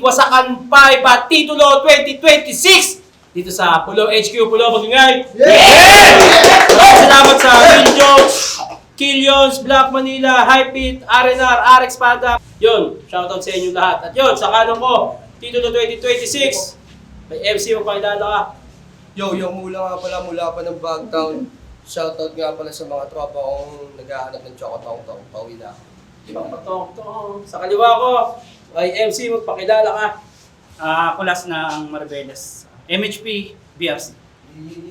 Wasakan 5 at Titulo 2026 dito sa Pulo HQ, Pulo Magingay. Salamat sa Video, Killions, Black Manila, Hypit, RNR, RX Pada. Yun, shoutout sa inyo lahat. At yun, sa kanan ko, Titulo 2026. May MC mo pakilala ka. Yo, yung mula pa ng Bagtown. Shoutout nga pala sa mga tropa kong naghahanap ng Chocotong-tong. Pauwi na. Tong. Sa kaliwa ko, may MC mo pakilala ka. Kulas ng Marbeles. MHP, BRC.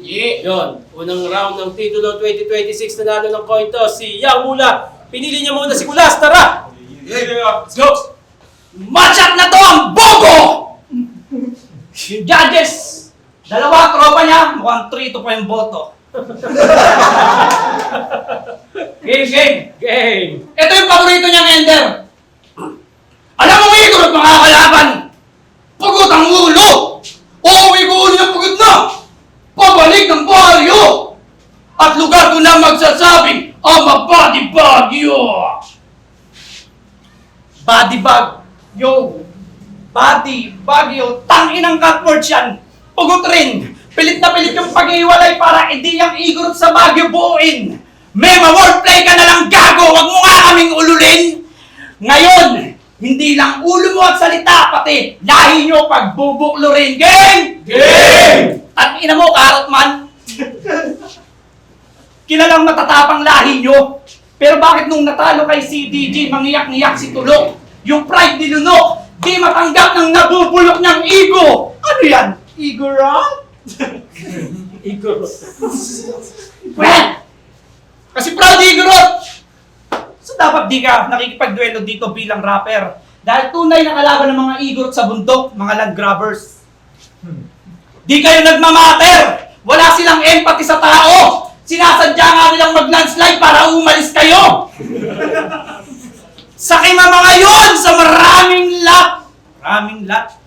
Yun, unang round ng Titulo 2026 nanalo ng coin toss si Yang Mula. Pinili niya muna si Kulas, tara! Let's go! Matchup na to ang bogo! Yung judges, dalawa tropa niya, mukhang 3 to 5 yung boto. Game! Ito yung paborito niyang ender. Alam mo, Igor at mga kalaban, pugot ang ulo! Uuwi ko ulo ng pugot na! Pabalik ng baryo! At lugar ko na magsasabing, body bag yo! Body bag, yo! Body bag yo! Tanginang cutwords yan! Pugot rin! Pilit na pilit yung pag-iwalay para hindi yung Igor sa Baguio buuin! Mema, wordplay ka na lang gago! Huwag mo nga kaming ululin! Ngayon, hindi lang ulo mo at salita, pati lahi nyo pagbubuklo rin. Game! At ina mo, karot man! Kilalang matatapang lahi nyo. Pero bakit nung natalo kay CDG, mangiyak-ngiyak si Tulok? Yung pride ni Lunok, di matanggap ng nabubulok niyang ego! Ano yan? Ego run? Igor. Well, kasi proud ego run! So dapat di ka nakikipagduelo dito bilang rapper. Dahil tunay na kalaban ng mga igorot sa bundok, mga land grabbers. Di kayo nagmamatter! Wala silang empathy sa tao! Sinasadya nga nilang mag-landslide para umalis kayo! Sakay mga yun sa maraming lot!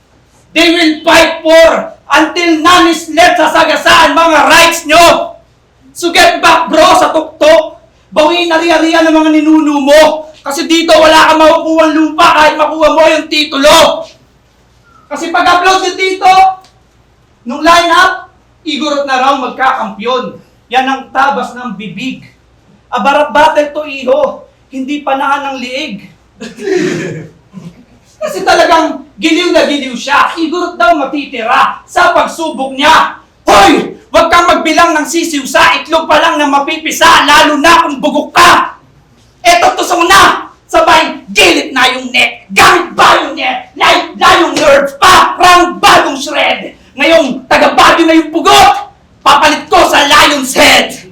They will fight for until none is left sa sagasaan mga rights nyo! So get back bro sa tuktok! Bawiin ari-arian ng mga ninuno mo! Kasi dito wala kang makukuha lupa kahit makuha mo yung titulo! Kasi pag-upload nyo dito, nung line-up, Igorot na raw magkakampyon. Yan ang tabas ng bibig. Abarat battle to iho, hindi panaan ng liig. Kasi talagang giliw na giliw siya. Igorot daw matitira sa pagsubok niya. Hoy! Huwag kang magbilang ng sisiw sa itlog pa lang na mapipisa, lalo na kung bugok ka! Eto tusong na! Sabay, gilit na yung neck! Gamit ba yung neck? Na yung nerve pa! Parang bagong shred! Ngayong taga-bagyo na yung pugot! Papalit ko sa lion's head!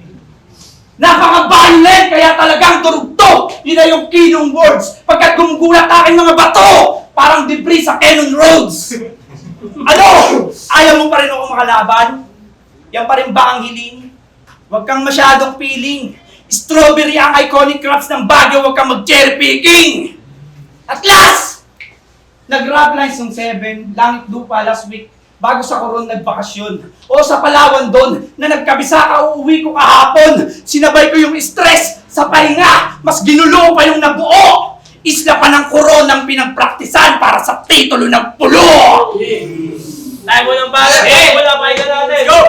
Napaka-violent! Kaya talagang turugto! Yun na yung kinong words! Pagkat gumugulat aking mga bato! Parang debris sa Cannon Roads! Ano? Ayaw mo pa rin ako makalaban? Yan pa rin ba ang hiling? Huwag kang masyadong feeling. Strawberry ang iconic crops ng Baguio, huwag kang mag-cherry picking! At last! Nag-rap lines ng 7, langit lupa last week, bago sa Coron nagbakasyon. O sa Palawan doon, na nagkabisa ka, uuwi ko kahapon. Sinabay ko yung stress sa pahinga, mas ginulo pa yung nabuo. Isla pa ng Coron ang pinagpraktisan para sa titulo ng pulo! Tayo mo ng bagay, wala pa ikaw natin. Go!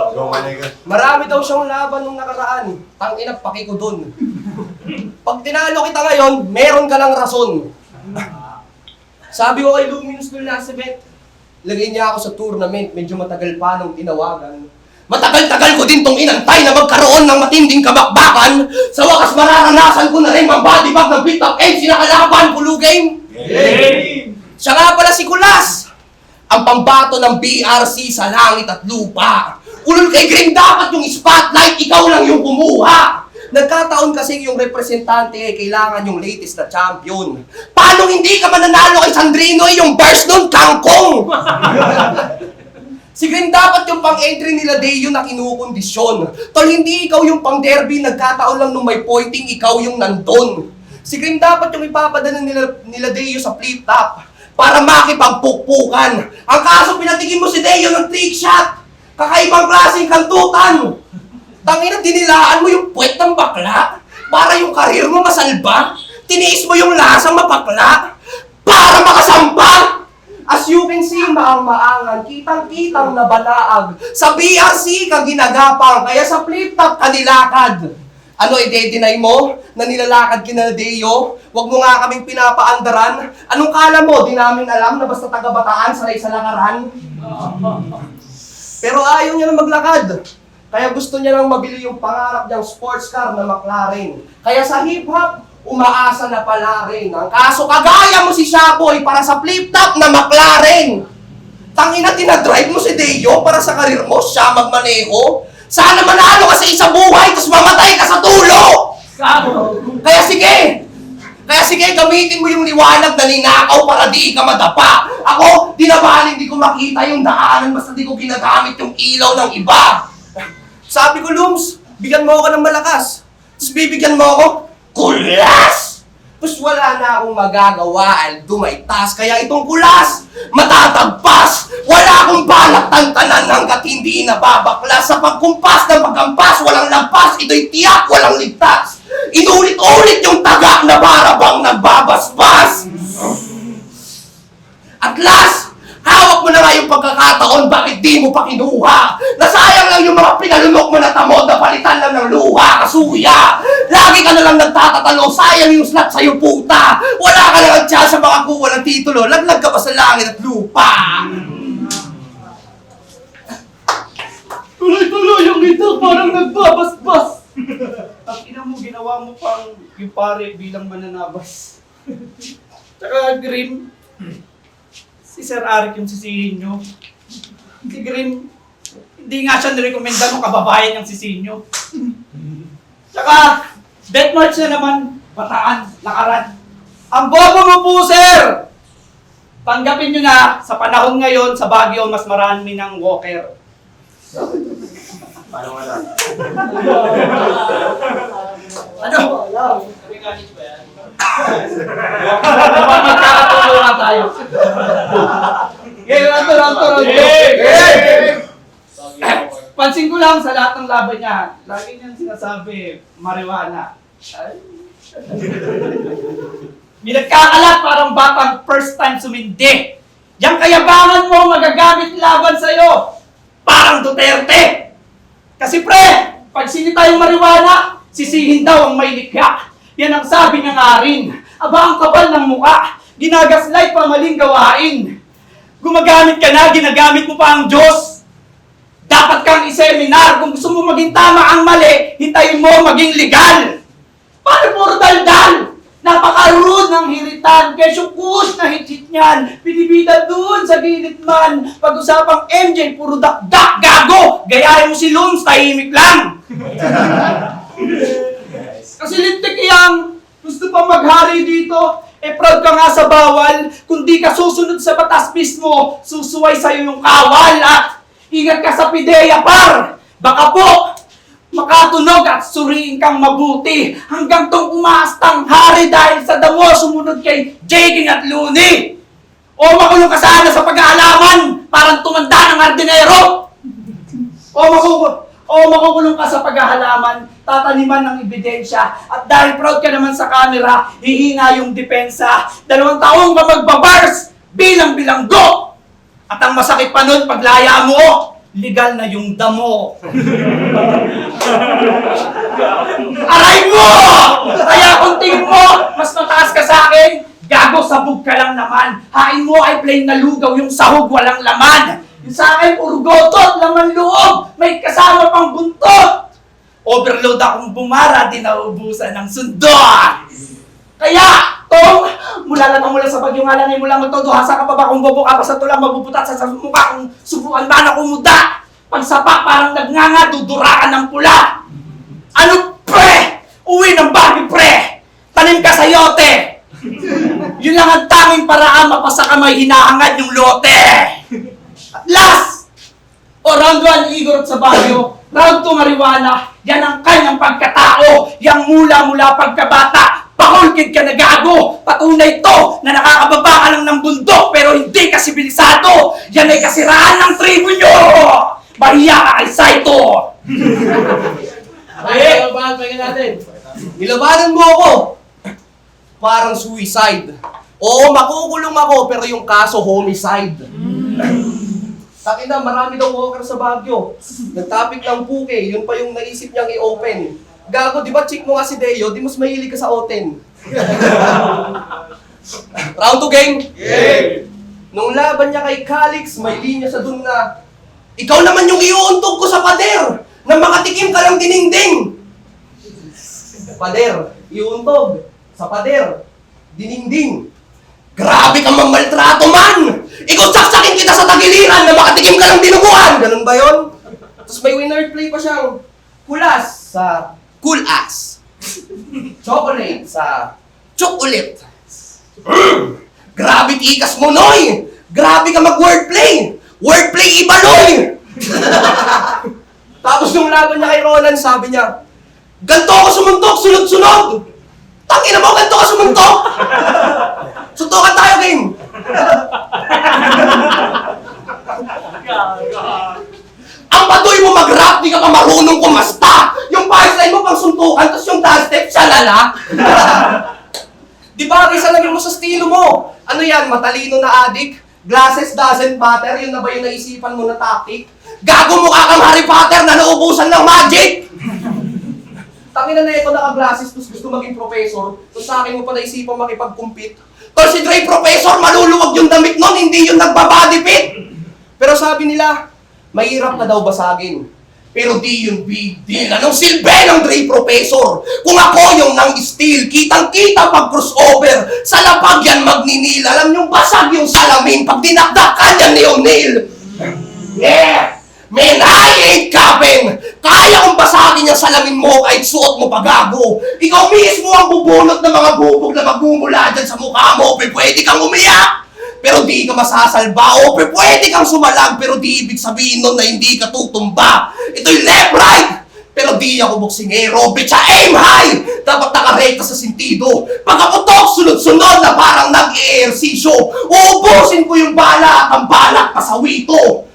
Marami daw siyang laban nung nakaraan. Tangina, paki ko dun. Pag tinalo kita ngayon, meron ka lang rason. Sabi ko kay Luminous nung last event, lagay niya ako sa tournament, medyo matagal pa nung tinawagan. Matagal-tagal ko din tong inantay na magkaroon ng matinding kabakbakan. Sa wakas mararanasan ko na rin mag-body bag ng beat up and sinakalaban, Pulo Game. Siya nga pala si Kulas. Ang pambato ng BRC sa langit at lupa. Ulol kay Green dapat yung spotlight, ikaw lang yung kumuha. Nagkataon kasi yung representante kailangan yung latest na champion. Paano hindi ka mananalo kay Sandrino yung burst nun, kangkong? Si Green dapat yung pang-entry nila Deo na kinukondisyon. Tol, hindi ikaw yung pang-derby, nagkataon lang nung may pointing, ikaw yung nandun. Si Green dapat yung ipapadala nila Deo sa flip-top para makipagpukpukan. Ang kaso pinatigin mo si Deo ng trick shot. Kakaibang klaseng kantutan. Tangina, dinilaan mo yung puwet ng bakla para yung karir mo masalba. Tiniis mo yung lasang mapakla para makasampa. As you can see, maang-maangan, kitang-kitang nabalaag. Sa BRC ka ginagapang, kaya sa flip-top ka nilakad. Ano, i-deny mo na nilalakad kina Deo? Huwag mo nga kaming pinapaandaran. Anong kala mo? Di namin alam na basta taga-Bataan, sanay sa lakaran. Pero ayaw niya na maglakad. Kaya gusto niya lang mabili yung pangarap niyang sports car na McLaren. Kaya sa hip-hop, umaasa na pala rin. Ang kaso, kagaya mo si Shaboy para sa flip-top na McLaren. Tangina, tinadrive mo si Deo para sa karir mo, siya magmaneho. Sana manalo ka sa isang buhay, tapos mamatay ka sa tulo! Kaya sige, gamitin mo yung liwanag na ninakaw para di ka madapa. Ako, dinabaling di ko makita yung daanan, basta di ko ginagamit yung ilaw ng iba. Sabi ko, Lums, bigyan mo ako ng malakas. Tapos bibigyan mo ako, kulas! Tapos wala na akong magagawa, Aldo, may task. Kaya itong kulas, matatagpas. Wala akong balak tantanan hanggat hindi nababaklas. Sa pagkumpas ng pagkampas, walang lampas. Ito'y tiyak, walang ligtas. Inulit-ulit yung taga na barabang nagbabasbas. At last, hawak mo na nga yung pagkakataon, bakit di mo pa kinuha? Nasayang lang yung mga pinalunok mo na tamod na palitan lang ng luha, kasuya. Lagi ka na lang nagtatatalo, sayang yung slot sa'yo puta. Wala ka lang ang tiyasa sa mga kuha ng titulo, laglag ka pa sa langit at lupa. Tuloy-tuloy yung ito, parang nagbabasbas. Ang ina mo, ginawa mo pang yung pare bilang mananabas. Tsaka Grim, si Sir Arik yung sisihin nyo. Si Grim, hindi nga siya nirekomenda nung kababayan niyang sisihin nyo. Tsaka, death march na naman, Bataan, Lakaran. Ang bobo mo po, sir! Tanggapin nyo na, sa panahon ngayon, sa Baguio, mas marami ng walker. Paano nga lang? Ano? Mechanics ba yan? Magkakatulungan tayo. Ranto. Pansin ko lang sa lahat ng laban niya, lagi niyang sinasabi, marijuana. Minagkakalat parang batang first time sumindi. Yang kayabangan mo magagamit laban sa'yo. Parang Duterte. Kasi pre, pag sinita yung marijuana, sisihin daw ang may likha. Yan ang sabi niya nga rin. Aba ang kapal ng muka, ginagaslight pa maling gawain. Gumagamit ka na, ginagamit mo pa ang Diyos. Dapat kang i-seminar. Kung gusto mo maging tama ang mali, hintayin mo maging legal. Paano puro daldal? Napaka-rude ng hiritan. Kesyo kush na hit-hit niyan. Pinibida dun sa gilid man. Pag-usapang MJ, puro dakdak, gago. Gayahin mo si Lums, tahimik lang. Kasi lintik iyang gusto pa maghari dito. Proud ka nga sa bawal. Kung di ka susunod sa batas mismo, susuway sa'yo yung kawal. At ingat ka sa pideya, par. Baka po, makatunog at suriin kang mabuti hanggang tong umaastang hari dahil sa damo sumunod kay Jaking at Looney. O makulong ka sana sa pag-aalaman parang tumanda ng hardinero. O makukulong ka sa paghahalaman, tataniman ng ebidensya, at dahil proud ka naman sa camera, hihina yung depensa. 2 taong ka magbabars bilang bilanggo. At ang masakit pa nun, paglaya mo, legal na yung damo. Aray mo! Kaya kung tingin mo, mas mataas ka sa akin, gago, sabog ka lang naman. Hain mo ay plain na lugaw, yung sahog walang laman. Yung sa akin, puro gotot, laman loob, may kasama pang buntot. Overload akong bumara, di naubusan ng sundo. Kaya, Tong, mula sa bagyong alanay mula magtodohasa ka pa ba kung bobo ka pa sa tulang mabubutat sa mukha kung subuan ba na kumuda. Pagsapa parang nagnganga, duduraan ng pula. Ano pre? Uwi ng babi pre! Tanim ka sa yote! Yun lang ang tanging paraan mapasa ka may hinahangad yung lote. At last! O round 1, Igor sa Baguio. Round 2, marijuana. Yan ang kanyang pagkatao. Yang mula pagkabata. Pakulkid ka na gago. Patunay to na nakakababa ka lang ng bundok pero hindi ka sibilisado. Yan ay kasiraan ng tribo nyo. Mahiya ka kay Saito. Labanan natin. Nilabanan mo ako. Parang suicide. Oo, makukulong ako, pero yung kaso homicide. Takina, marami daw walker sa Baguio. Nagtapik ng puke, yun pa yung naisip niyang i-open. Gago, di ba chick mo nga si Deo, di mas mahilig ka sa Oten. Round 2 game? Game! Nung laban niya kay Calix, may linya sa dun na, ikaw naman yung iuuntog ko sa pader, na makatikim ka lang dininding. Pader, iuuntog, sa pader, dininding. Grabe ka mamaltrato man! Ikaw saksakin kita sa tagiliran na makatikim ka lang dinuguan! Ganun ba yun? Tapos may winner play pa siyang kulas sa kulas. Chocolate sa chocolate. Grabe tikas mo, Noy! Grabe ka mag-wordplay! Wordplay ibaloy! Tapos nung laban niya kay Roland, sabi niya, ganto ako sumuntok, sunod-sunod! Tangina mo, ganto ka sumuntok! Suntukan tayo, game! Ang baduy mo mag-rap, di ka pa marunong kumasta! Yung punchline mo pang suntukan, tapos yung dance step, shalala! Di ba, kaysa lagyan mo sa estilo mo? Ano yan, matalino na adik? Glasses doesn't matter, yun na ba yung naisipan mo na tactic? Gago mukha kang Harry Potter na nauubusan ng magic! Tangina na ito naka-glasses, tapos gusto maging professor, tapos sa akin mo pa naisipan makipag-compete. Tapos si Dre professor, maluluwag yung damit nun, hindi yung nagbabody fit! Pero sabi nila, mahirap na daw basagin. Pero di yun big deal. Anong silbi ng Dre professor? Kung ako yung nang steel, kitang-kita pag crossover, sa lapag yan magninil. Alam niyong basag yung salamin, pag dinakdak ka yan ni O'Neal. Yeah! Man, I ain't capping! Kaya kong basagin yung salamin mo kahit suot mo pagago. Ikaw mismo ang bubunot ng mga bubog na magmumula dyan sa mukha mo. Pwede kang umiyak, pero di ka masasalba. O pwede kang sumalag, pero di ibig sabihin nun na hindi ka tutumba. Ito'y left-right, pero di ako boksingero. Bitcha, aim high! Dapat nakarekta sa sentido. Pagkaputok, sunod-sunod na parang nag-eehersisyo. Uubusin ko yung bala at ang balak pasawito.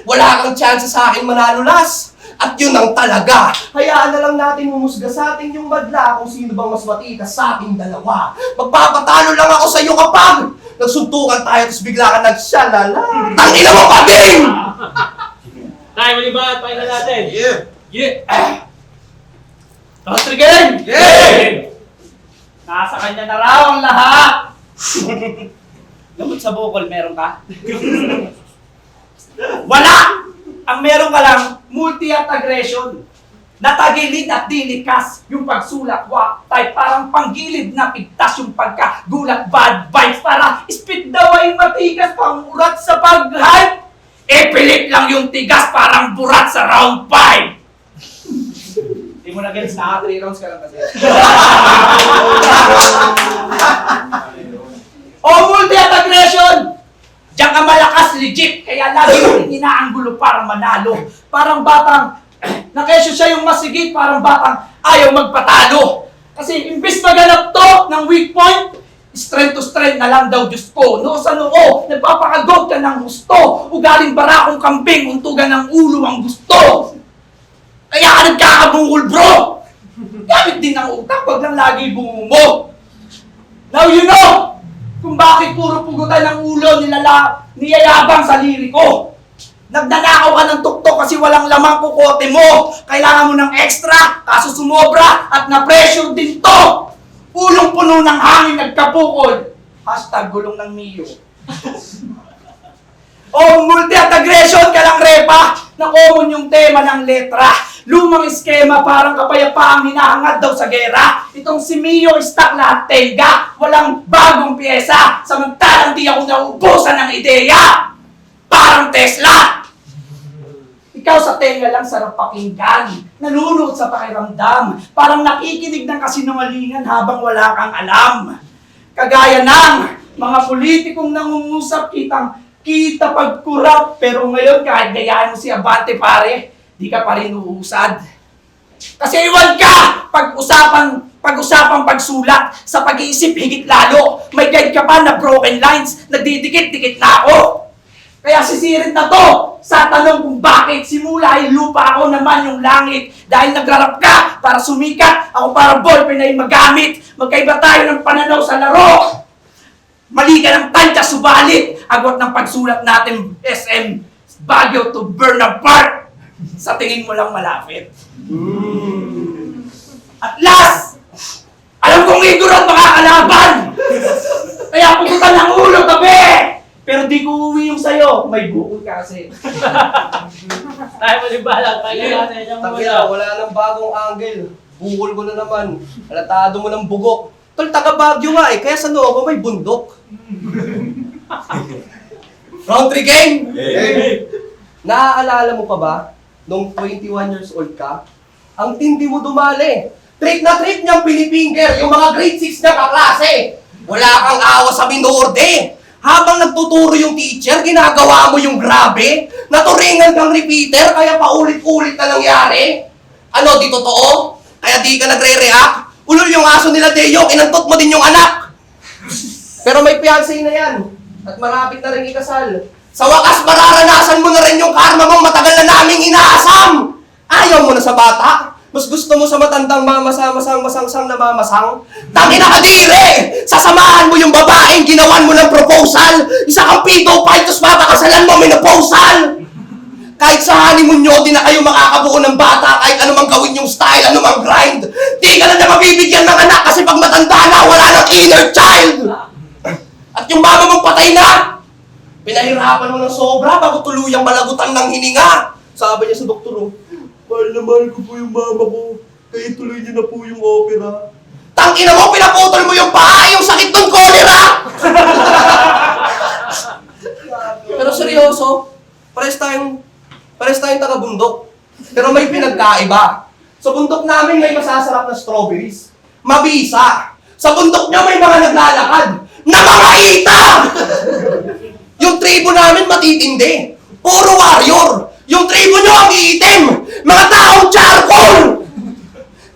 Wala kang chance sa akin manalo-las. At yun ang talaga. Hayaan na lang natin humusga sa atin yung madla kung sino bang mas matikas sa ating dalawa. Magpapatalo lang ako sa iyo kapag nagsuntukan tayo tapos bigla ka nagsyalala. Tangina mo pa din! Tayo, muli ba? Pakinggan natin. Yeah! Yeah! Country game! Game! Nasa kanya na raw ang lahat! Gamot sa bukol, meron ka? Wala! Ang meron ka lang, multi at aggression. Natagilid at dilikas yung pagsulak, type parang panggilid na pigtas yung pagkagulat, bad vibes para speed daw ay matigas pang urat sa pag-hype. Pilit lang yung tigas parang burat sa round 5. Hindi mo na gets, naka 3 rounds ka lang kasi. O multi at aggression! Diyan ka malakas, legit, kaya lagi mo inaanggulo para manalo. Parang batang, nakesyo siya yung masigit, parang batang ayaw magpatalo. Kasi imbis maganap to ng weak point, strength to strength na lang daw, Diyos ko. Noo sa noo, nagpapakagod ka ng gusto. Ugaling barakong kambing, untugan ng ulo ang gusto. Kaya ka nagkakabungol, bro. Gamit din ng utak, wag lang lagi bumumo. Now you know kung bakit puro pugutan ng ulo niyayabang sa liriko. Nagdanakaw ka ng tuktok kasi walang lamang kukote mo. Kailangan mo ng extra, kaso sumobra at na-pressure din to. Ulong puno ng hangin nagkapukol. Hashtag gulong ng Mio. O multi at aggression ka lang, repa, na common yung tema ng letra. Lumang eskema parang kapayapaang hinahangad daw sa gera. Itong si Mio stock lahat tenga, walang bagong pyesa. Samantalang di ako nauubusan ng ideya. Parang Tesla. Ikaw sa tenga lang sarap pakinggan. Nanunod sa pakiramdam. Parang nakikinig ng kasinungalingan habang wala kang alam. Kagaya ng mga politikong nangungusap kita pag-kurap. Pero ngayon kahit gayahin mo si Abante pare, di ka pa rin uusad. Kasi iwan ka! Pag-usapang pagsulat, sa pag-iisip higit lalo. May guide ka pa na broken lines, nagdidikit-dikit na ako. Kaya sisirit na to sa tanong kung bakit simula ay lupa ako naman yung langit. Dahil nagrarap ka para sumikat, ako para ballpen ay magamit. Magkaiba tayo ng pananaw sa laro. Mali ka ng tansya, subalit agwat ng pagsulat natin SM Baguio to Burnham Park. Sa tingin mo lang malapit. At last, alam kong igor at makakalaban. Kaya puputan ng ulo tabi. Pero di ko uwi yung sayo. May bukol kasi. Tayo malibalag. Pakinggan natin yung Tangina, wala nang bagong angle. Bukol ko na naman. Alatado mo ng bugok. Tol, taga Baguio nga eh. Kaya sa noo ko may bundok. Round 3 game! Naaalala mo pa ba? Nung 21 years old ka? Ang tindi mo dumali. Trick na trick niyang pinipinger yung mga grade 6 na kaklase. Wala kang awa sa minorde. Habang nagtuturo yung teacher, ginagawa mo yung grabe. Naturingan kang repeater, kaya paulit-ulit na nangyari. Ano, di totoo? Kaya di ka nagre-react? Ulol yung aso nila, Deo, inantot mo din yung anak. Pero may fiancé na yan. At marapit na rin ikasal. Sa wakas, mararanasan mo na rin yung karma mong matagal na naming inaasam. Ayaw mo na sa bata. Mas gusto mo sa matandang mamasang-masang-masang na mamasang? Tangina ka dire! Sasamahan mo yung babaeng ginawan mo ng proposal! Isa kang pedophile, tapos papakasalan mo, menopausal! Kahit sa honeymoon nyo, di na kayo makakabuo ng bata kahit anumang gawin yung style, anumang grind. Di ka na niya mabibigyan ng anak kasi pag matanda na, wala ng inner child! At yung mama mong patay na, pinahirapan mo ng sobra bago tuluyang malagutan ng hininga. Sabi niya sa doktor, mahal na mahal ko po yung mama ko, kaya tuloy niyo na po yung opera. Tangina mo, pinaputol mo yung paa, yung sakit ng cholera! Pero seryoso, pares tayong taga-bundok. Pero may pinagkaiba. Sa bundok namin may masasarap na strawberries. Mabisa. Sa bundok niyo may mga naglalakad na mga ita! Yung tribo namin matitindi. Puro warrior. Yung tribo niyo ang iitim. Mga taong charcoal!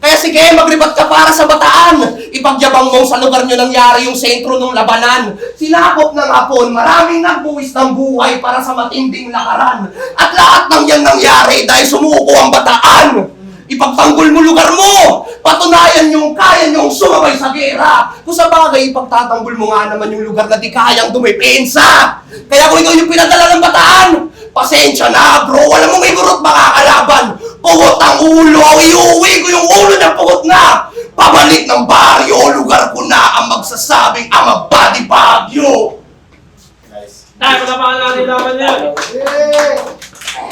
Kaya sige, magribat ka para sa bataan. Ipagyabang mo sa lugar nyo nangyari yung sentro ng labanan. Sinakop ng hapon, maraming nagbuwis ng buhay para sa matinding lakaran. At lahat ng yan nangyari dahil sumuko ang bataan. Ipagtanggol mo lugar mo! Patunayan yung kaya nyong sumabay sa gera! Kung sa bagay, ipagtatanggol mo nga naman yung lugar na di kayang dumepensa! Kaya kung ikaw yung pinadala ng bataan, pasensya na bro, alam mo may gurot makakalaban! Pugot ang ulo, iuwi ko yung ulo ng pugot na! Pabalik ng baryo, lugar ko na ang magsasabing I'm a body Baguio! Tayo malapakan natin naman yan.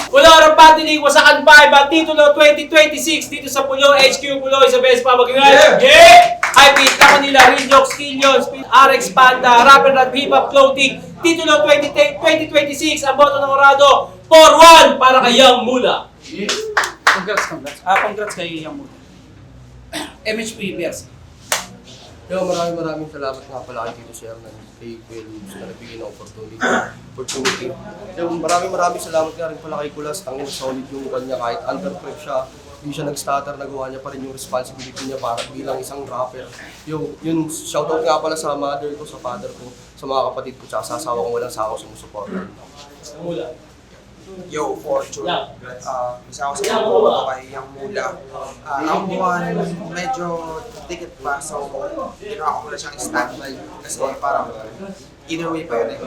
Wala orang patinig sa Kanbay ba titulo 2026 dito sa Pulo HQ Pulo sa best pamagilan. Yeah! IP Manila, Real Jokes, Killions, RX Panda, Rapper Rap Hip Hop Clothing. Titulo 2026 ang boto ng Orado 4-1 para kay Young Mula. Congrats. Congrats kay Young Mula. MHP Bears. Yo, maraming salamat nga pala kay Tito Sir na kay Kuya Lubs na nagbigay ng opportunity. Yo, maraming salamat nga rin pala kay Kulas. Tangin solid yung kanya kahit underprep siya. Hindi siya nag-stutter, nagawa niya pa rin yung responsibility niya para bilang isang rapper. Yo, yun, shoutout nga pala sa mother ko, sa father ko, sa mga kapatid ko, tsaka sa asawa kong walang sako sumusuporta. Mula. Yo, Fortune. Yeah. Isa ako sa mga boto kay Young Mula. Ang buwan, medyo dikit pa. So, ginawa ko muna siyang standby. Kasi parang either way pa yun eh.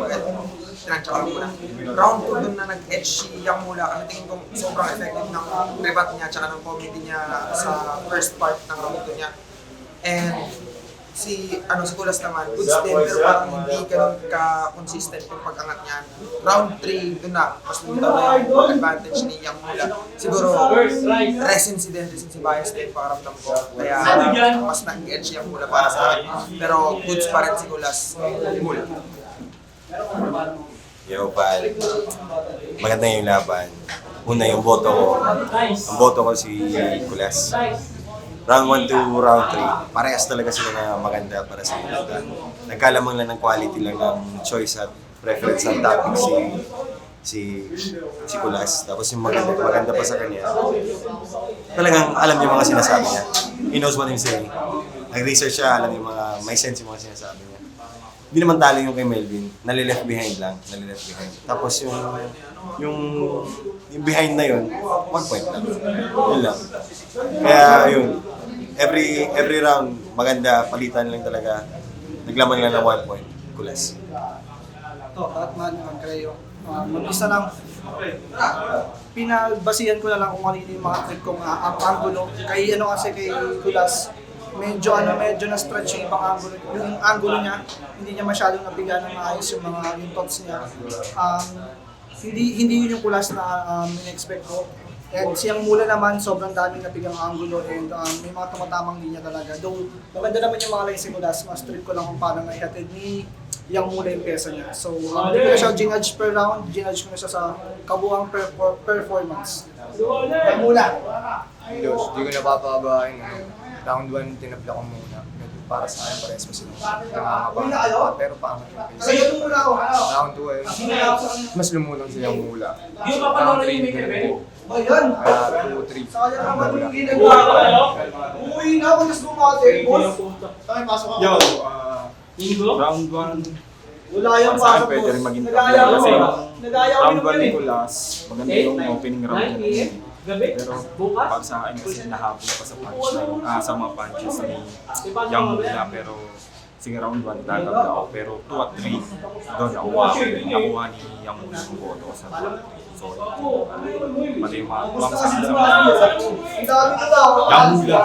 Tinansya ko muna. Round 2 dun na nag-edge si Young Mula. Ang tingin ko sobrang effective ng rebat niya tsaka ng comedy niya sa first part ng round 2 niya. And si Kulas naman, goods din, pero parang hindi ganun ka-consistent yung pag-angat niya. Round 3, dun na, mas lumitaw na yung advantage ni Young Mula. Siguro, recency bias din pakaramdam ko. Kaya mas nag-edge si Young Mula para sa akin. Pero goods pa rin si Kulas Mula. Yo, pal. Maganda yung laban. Una yung boto ko. Ang boto ko si Kulas. Round 1 to round 3, parehas talaga sila na maganda para sa kanila. Nagkalamang lang ng quality lang ng choice at preference ng topic si Kulas. Tapos yung maganda pa sa kanya. Talagang alam niya mga sinasabi niya. He knows what he's saying. Nag-research siya, alam niya may sense yung mga sinasabi niya. Hindi naman talo yung kay Melvin, nalileft behind lang, Tapos yung behind na yun, 1 point lang. Yun lang. Kaya yun, every round maganda, palitan lang talaga. Naglaman lang ng 1 point. Kulas. Ito, Batman, Creo. Mag-isa lang, pinagbasihan ko na lang kung ano yung mga trip kong ang angulo. Kay ano kasi kay Kulas, medyo na-stretch yung ibang angulo. Yung angulo niya, hindi niya masyadong nabigyan ng maayos yung thoughts niya. Hindi yun yung Kulas na in-expect ko. And siyang Mula naman, sobrang daming napigang angulo and may mga tumatamang linya talaga. Though maganda naman yung mga lines si Kulas, mas trip ko lang kung paano naihatid ni Yang Mula yung pesa niya. So, hindi ko na siya ginudge per round, ginudge ko na siya sa kabuang performance. Yang Mula! Diyos, di ko napapabahin. Round 1, tinapla ko muna. Para sa akin, parehas pa sila. Nangangaba. Pero pangit yung pace. Sa'yo nung mula ako, Round 2 eh. Mas lumulong siya yung mula. Yung mapanood yung Maker Ben? Ayan! Kaya 2-3. Sa kanya naman yung ginagawa ko. Umuwi na ako, tapos bumate. Boss! Yo, Ingo? round 1, Wala yung sa akin pasok, pwede boss. rin maging Nagaya tatlo. ko. Kasi Nagaya ko round naman 1 ni eh. Kulas, maganda yung opening round niya. 9 p.m. Gabi? Pero Bukas? para sa akin kasi nahabol pa sa punchline, sa mga punches ni Yang Mula. Pero sige round 1 gagawin ako. Pero 2 at 3, doon nakuha ni Yang Mula yung boto ko sa round 3. So, pati yung mga tuwang sa Ang dami nila. Yang Mula.